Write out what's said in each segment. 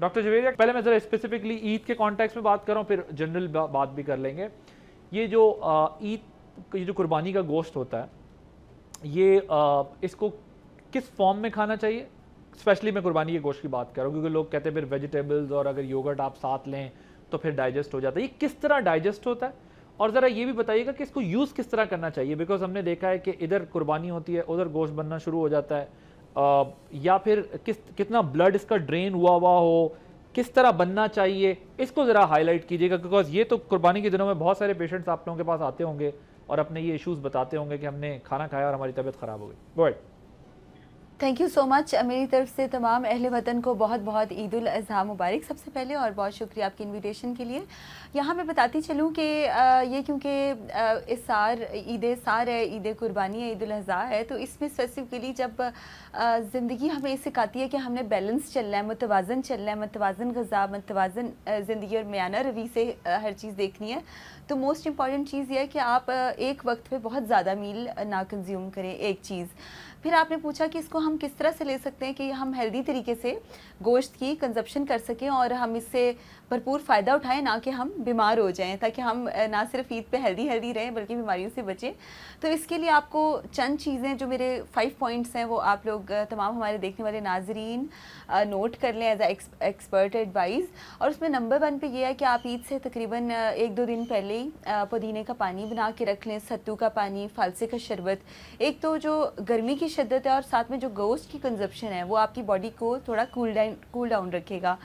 Doctor Javeria, पहले मैं ज़रा स्पेसिफिकली ईद के कॉन्टेक्स्ट में बात कर रहा हूँ, फिर जनरल बात भी कर लेंगे। ये जो ईद, ये जो कुर्बानी का गोश्त होता है, ये इसको किस फॉर्म में खाना चाहिए? स्पेशली मैं कुर्बानी के गोश्त की बात कर रहा हूँ, क्योंकि लोग कहते हैं फिर वेजिटेबल्स और अगर योगर्ट आप साथ लें तो फिर डाइजेस्ट हो जाता है। ये किस तरह डाइजेस्ट होता है? और ज़रा ये भी बताइएगा कि इसको यूज़ किस तरह करना चाहिए, बिकॉज हमने देखा है कि इधर कुर्बानी होती है, उधर गोश्त बनना शुरू हो जाता है, या फिर कितना ब्लड इसका ड्रेन हुआ हो, किस तरह बनना चाहिए, इसको ज़रा हाईलाइट कीजिएगा। बिकॉज ये तो कुर्बानी के दिनों में बहुत सारे पेशेंट्स आप लोगों के पास आते होंगे और अपने ये इश्यूज़ बताते होंगे कि हमने खाना खाया और हमारी तबीयत ख़राब हो गई। Go ahead. Thank you so much. मेरी तरफ से तमाम अहले वतन को बहुत बहुत ईद उल अज़हा मुबारक सबसे पहले, और बहुत शुक्रिया आपकी इनविटेशन के लिए। यहाँ मैं बताती चलूँ कि ये क्योंकि इसार ईद सार है, ईद कुर्बानी है, ईद उल अज़हा है, तो इसमें स्पेसिफिकली जब ज़िंदगी हमें सिखाती है कि हमने बैलेंस चलना है, मुतवाज़न चलना है, मुतवाज़न ग़िज़ा, मुतवाज़न ज़िंदगी और मियाना रवि से हर चीज़ देखनी है, तो मोस्ट इम्पॉर्टेंट चीज़ यह है कि आप एक वक्त पे बहुत ज़्यादा मील ना कंज्यूम करें, एक चीज़। फिर आपने पूछा कि इसको हम किस तरह से ले सकते हैं कि हम हेल्दी तरीके से गोश्त की कंजप्शन कर सकें और हम इससे भरपूर फ़ायदा उठाएं, ना कि हम बीमार हो जाएं, ताकि हम ना सिर्फ ईद पे हेल्दी रहें बल्कि बीमारियों से बचें। तो इसके लिए आपको चंद चीज़ें, जो मेरे 5 पॉइंट्स हैं, वो आप लोग तमाम हमारे देखने वाले नाजरीन नोट कर लें एज एक्सपर्ट एडवाइस। और उसमें नंबर 1 पे ये है कि आप ईद से तकरीबन 1-2 दिन पहले ही पुदीने का पानी बना के रख लें, सत्तू का पानी, फालसे का शरबत। एक तो जो गर्मी की शिद्दत है और साथ में जो गोश्त की कंजप्शन है, वो आपकी बॉडी को थोड़ा कूल डाउन रखेगा।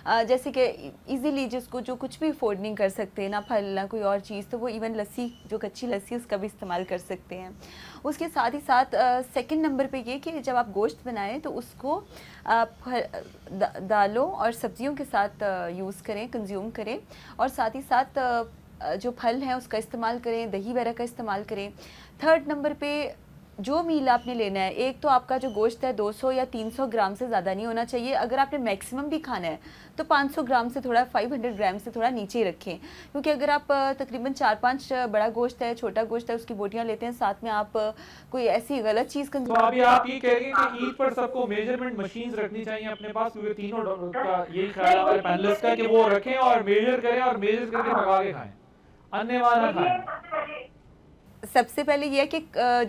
जैसे कि इजीली जिसको जो कुछ भी अफोर्ड नहीं कर सकते, ना फल ना कोई और चीज़, तो वो इवन लस्सी, जो कच्ची लस्सी, उसका भी इस्तेमाल कर सकते हैं। उसके साथ ही साथ सेकंड नंबर पे ये कि जब आप गोश्त बनाएं तो उसको दालों और सब्जियों के साथ यूज़ करें, कंज्यूम करें, और साथ ही साथ जो फल हैं उसका इस्तेमाल करें, दही वगैरह का इस्तेमाल करें। थर्ड नंबर पे जो मील आपने लेना है, एक तो आपका जो गोश्त है 200 या 300 ग्राम से ज़्यादा नहीं होना चाहिए। अगर आपने मैक्सिमम भी खाना है तो 500 ग्राम से थोड़ा 500 ग्राम से थोड़ा नीचे ही रखें, क्योंकि अगर आप तकरीबन 4-5 बड़ा गोश्त है, छोटा गोश्त है, उसकी बोटियां लेते हैं, साथ में आप कोई ऐसी गलत चीज़ तो अभी आप ये कह रही हैं कि ईद पर सबको मेजरमेंट मशीन्स रखनी चाहिए अपने पास, क्योंकि तीनों का यही ख्याल है हमारे पैनलिस्ट का कि वो रखें और मेजर करें और मेजर करके भगा के खाएं, अन्यथा ना खाएं। सबसे पहले ये है कि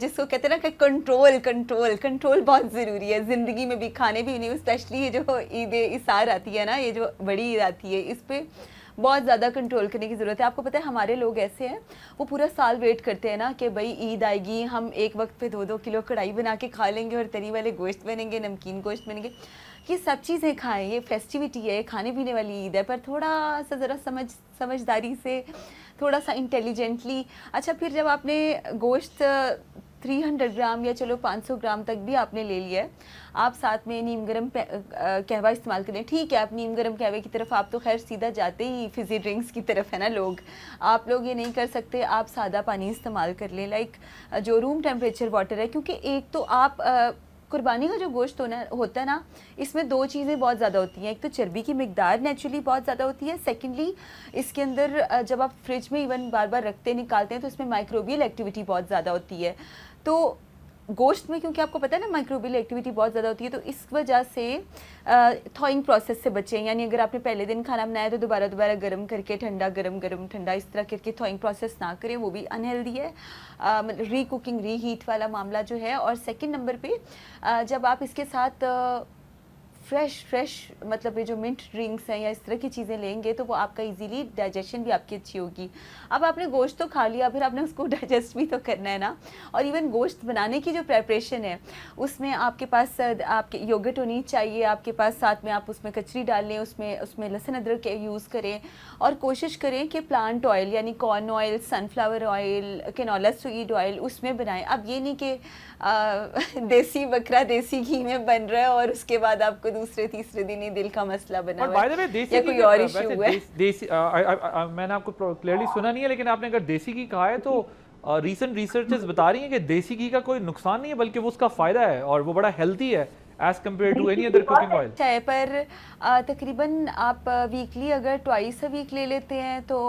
जिसको कहते हैं ना कि कंट्रोल बहुत ज़रूरी है ज़िंदगी में भी, खाने भी नहीं, स्पेशली ये जो ईद इसार आती है ना, ये जो बड़ी ईद आती है, इस पर बहुत ज़्यादा कंट्रोल करने की ज़रूरत है। आपको पता है हमारे लोग ऐसे हैं, वो पूरा साल वेट करते हैं ना कि भाई ईद आएगी, हम एक वक्त पे 2-2 किलो कढ़ाई बना के खा लेंगे और तरी वाले गोश्त बनेंगे, नमकीन गोश्त बनेंगे। ये सब चीज़ें खाएं, ये फेस्टिविटी है, खाने पीने वाली ईद है, पर थोड़ा सा ज़रा समझदारी से, थोड़ा सा इंटेलिजेंटली। अच्छा, फिर जब आपने गोश्त 300 ग्राम या चलो 500 ग्राम तक भी आपने ले लिया है, आप साथ में नीम गर्म कहवा इस्तेमाल करें। ठीक है, आप नीम गर्म कहवे की तरफ आप तो खैर सीधा जाते ही फिजी ड्रिंक्स की तरफ है ना लोग, आप लोग ये नहीं कर सकते, आप सादा पानी इस्तेमाल कर लें, लाइक जो रूम टेम्परेचर वाटर है। क्योंकि एक तो आप कुर्बानी का जो गोश्त होता है ना, इसमें 2 चीज़ें बहुत ज़्यादा होती हैं। एक तो चर्बी की मिकदार नेचुरली बहुत ज़्यादा होती है, सेकेंडली इसके अंदर जब आप फ्रिज में इवन बार बार रखते निकालते हैं तो इसमें माइक्रोबियल एक्टिविटी बहुत ज़्यादा होती है। तो गोश्त में, क्योंकि आपको पता है ना माइक्रोबियल एक्टिविटी बहुत ज़्यादा होती है, तो इस वजह से थॉइंग प्रोसेस से बचें। यानी अगर आपने पहले दिन खाना बनाया तो दोबारा गर्म करके ठंडा, गर्म ठंडा, इस तरह करके थॉइंग प्रोसेस ना करें, वो भी अनहेल्दी है। मतलब रीकुकिंग, रीहीट वाला मामला जो है। और सेकंड नंबर पे जब आप इसके साथ फ्रेश मतलब ये जो मिंट ड्रिंक्स हैं या इस तरह की चीज़ें लेंगे तो वो आपका इजीली डाइजेशन भी आपकी अच्छी होगी। अब आपने गोश्त तो खा लिया, फिर आपने उसको डाइजेस्ट भी तो करना है ना। और इवन गोश्त बनाने की जो प्रेपरेशन है उसमें आपके पास आपके योगर्ट होनी चाहिए, आपके पास साथ में आप उसमें कचरी डाल लें, उसमें लहसुन अदरक यूज़ करें, और कोशिश करें कि प्लांट ऑयल यानी corn oil, sunflower oil, canola seed oil उसमें बनाएं। अब ये नहीं कि देसी बकरा देसी घी में बन रहा है और उसके बाद आपको दूसरे तीसरे दिन ही दिल का मसला बना हुआ है या कोई और इशू है। देसी मैंने आपको क्लियरली सुना नहीं है, लेकिन आपने अगर देसी घी कहा है तो रीसेंट रिसर्चेस बता रही हैं कि देसी घी का कोई नुकसान नहीं है, बल्कि वो उसका फ़ायदा है और वो बड़ा हेल्दी है as compared to any other cooking oil. चाहे पर तकरीबन आप वीकली अगर ट्वाइस अ वीक ले लेते हैं तो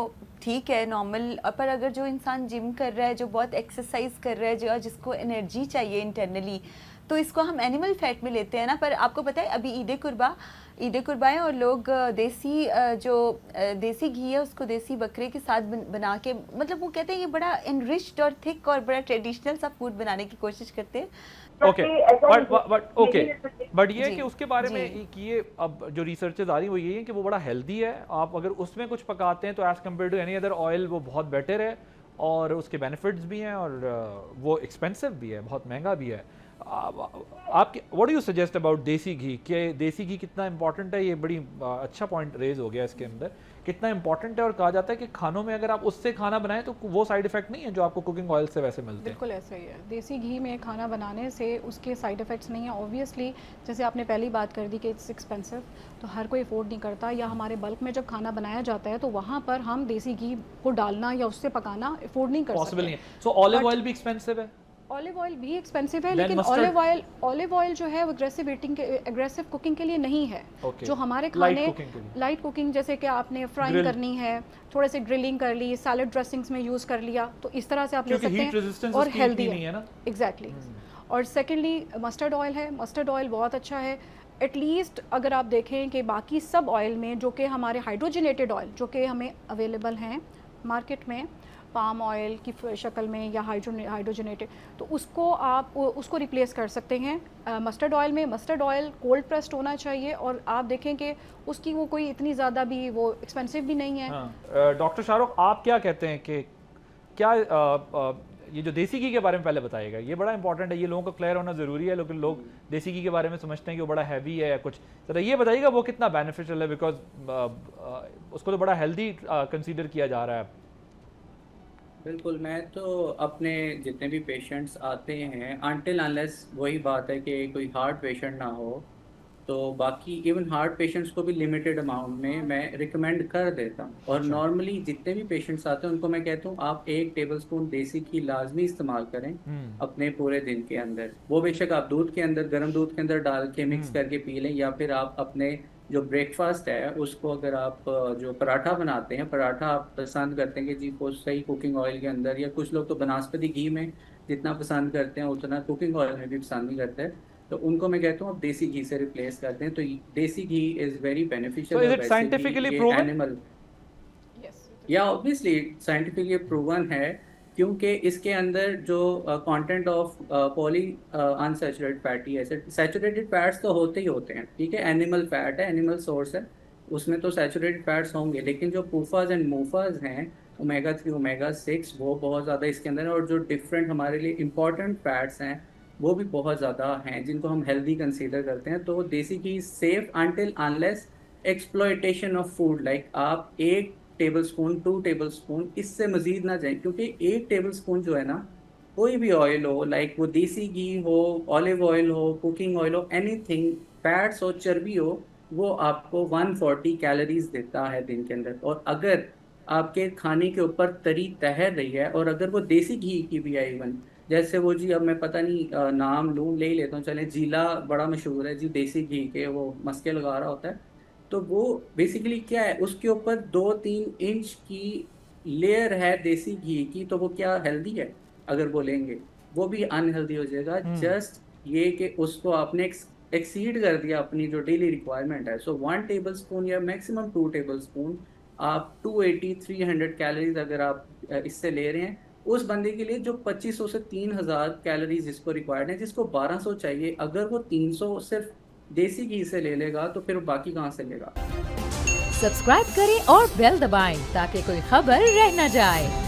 ठीक है, नॉर्मल। पर अगर जो इंसान जिम कर रहा है, जो बहुत एक्सरसाइज कर रहा है, जो जिसको एनर्जी चाहिए इंटरनली, तो इसको हम एनिमल फैट में लेते हैं ना। पर आपको पता है अभी ईद कुर्बा है और लोग देसी घी है उसको देसी बकरे के साथ बना के, मतलब वो कहते हैं ये बड़ा एनरिच्ड और थिक और बड़ा ट्रेडिशनल सा फूड बनाने की कोशिश करते हैं। ओके बट ये है कि उसके बारे में कि ये अब जो रिसर्चेस आ रही है वो ये है कि वो बड़ा हेल्दी है। आप अगर उसमें कुछ पकाते हैं तो as compared to any other oil वो बहुत बेटर है और उसके बेनिफिट्स भी हैं और वो एक्सपेंसिव भी है, बहुत महंगा भी है। आप what do you suggest about देसी घी? कि देसी घी कितना इंपॉर्टेंट है? ये बड़ी अच्छा पॉइंट रेज हो गया इसके अंदर, कितना इंपॉर्टेंट है। और कहा जाता है कि खानों में अगर आप उससे खाना बनाएं तो वो साइड इफेक्ट नहीं है जो आपको कुकिंग ऑयल से वैसे मिलते हैं। बिल्कुल ऐसा ही है, देसी घी में खाना बनाने से उसके साइड इफेक्ट्स नहीं है। ऑब्वियसली जैसे आपने पहली बात कर दी कि इट्स एक्सपेंसिव, तो हर कोई अफोर्ड नहीं करता, या हमारे बल्क में जब खाना बनाया जाता है तो वहाँ पर हम देसी घी को डालना या उससे पकाना अफोर्ड नहीं कर सकते। पॉसिबल नहीं है। सो ऑलिव ऑयल भी एक्सपेंसिव है? ऑलिव ऑयल भी एक्सपेंसिव है, लेकिन ऑलिव ऑयल जो है वो एग्रेसिव कुकिंग के लिए नहीं है। जो हमारे खाने लाइट कुकिंग, जैसे कि आपने फ्राइंग करनी है, थोड़े से ग्रिलिंग कर ली, सैलड ड्रेसिंग्स में यूज कर लिया, तो इस तरह से आप ले सकते हैं और हेल्दी है ना। एग्जैक्टली। और सेकेंडली मस्टर्ड ऑयल है, मस्टर्ड ऑयल बहुत अच्छा है। एटलीस्ट अगर आप देखें कि बाकी सब ऑयल में जो कि हमारे हाइड्रोजनेटेड ऑयल जो कि हमें अवेलेबल हैं मार्केट में, पाम ऑयल की शक्ल में या हाइड्रोजनेटेड, तो उसको रिप्लेस कर सकते हैं मस्टर्ड ऑयल में। मस्टर्ड ऑयल कोल्ड प्रेस्ड होना चाहिए और आप देखें कि उसकी वो कोई इतनी ज़्यादा भी वो एक्सपेंसिव भी नहीं है। डॉक्टर शाहरुख, आप क्या कहते हैं कि क्या ये जो देसी घी के बारे में पहले बताइएगा, ये बड़ा इंपॉर्टेंट है, ये लोगों को क्लियर होना ज़रूरी है। लेकिन लोग देसी घी के बारे में समझते हैं कि वो बड़ा हैवी है या कुछ, तो ये बताइएगा वो कितना बेनिफिशियल है, बिकॉज उसको तो बड़ा हेल्दी कंसीडर किया जा रहा है। बिल्कुल, मैं तो अपने जितने भी पेशेंट्स आते हैं, अनटिल अनलेस वही बात है कि कोई हार्ट पेशेंट ना हो, तो बाकी इवन हार्ट पेशेंट्स को भी लिमिटेड अमाउंट में मैं रिकमेंड कर देता हूँ। और नॉर्मली जितने भी पेशेंट्स आते हैं उनको मैं कहता हूँ आप 1 टेबलस्पून देसी घी लाजमी इस्तेमाल करें अपने पूरे दिन के अंदर। वो बेशक आप दूध के अंदर, गर्म दूध के अंदर डाल के मिक्स करके पी लें, या फिर आप अपने जो ब्रेकफास्ट है उसको, अगर आप जो पराठा बनाते हैं, पराठा आप पसंद करते हैं कि जी को सही कुकिंग ऑयल के अंदर, या कुछ लोग तो बनास्पति घी में जितना पसंद करते हैं उतना कुकिंग ऑयल में भी पसंद नहीं करते, तो उनको मैं कहता हूँ आप देसी घी से रिप्लेस करते हैं। तो desi ghee is very beneficial. So is it scientifically proven? Animal, या ऑब्वियसली साइंटिफिकली प्रूवन है, क्योंकि इसके अंदर जो content of poly unsaturated fatty acid, saturated fats तो होते ही होते हैं, ठीक है, एनिमल फैट है, एनिमल सोर्स है, उसमें तो सैचुरेटेड फैट्स होंगे, लेकिन जो पूफाज एंड मूफाज हैं, ओमेगा 3 ओमेगा 6, वो बहुत ज़्यादा इसके अंदर है। और जो डिफरेंट हमारे लिए इंपॉर्टेंट फैट्स हैं वो भी बहुत ज़्यादा हैं जिनको हम हेल्दी कंसीडर करते हैं। तो desi ghee safe until unless exploitation of food, like आप 1 टेबलस्पून 2 टेबलस्पून इससे मज़ीद ना जाए, क्योंकि 1 टेबलस्पून जो है ना, कोई भी ऑयल हो, लाइक वो देसी घी हो, ऑलिव ऑयल हो, कुकिंग ऑयल हो, एनीथिंग, फैट्स हो, चर्बी हो, वो आपको 140 कैलोरीज देता है दिन के अंदर। और अगर आपके खाने के ऊपर तरी तैर रही है, और अगर वो देसी घी की भी है, इवन जैसे वो जी, अब मैं पता नहीं नाम लूँ, ले ही लेता हूँ, चले, जीला बड़ा मशहूर है जी देसी घी के, वो मस्के लगा रहा होता है, तो वो बेसिकली क्या है, उसके ऊपर 2-3 इंच की लेयर है देसी घी की, तो वो क्या हेल्दी है? अगर वो लेंगे वो भी अनहेल्दी हो जाएगा। जस्ट ये कि उसको आपने एक्सीड कर दिया अपनी जो डेली रिक्वायरमेंट है। सो 1 टेबलस्पून या मैक्सिमम 2 टेबलस्पून, आप 280-300 कैलोरीज अगर आप इससे ले रहे हैं, उस बंदे के लिए जो 2500 से 3000 कैलोरीज जिसको रिक्वायर्ड है, जिसको 1200 चाहिए, अगर वो 300 सिर्फ देसी घी से ले लेगा तो फिर बाकी कहाँ से लेगा? सब्सक्राइब करें और बेल दबाएं ताकि कोई खबर रह न जाए।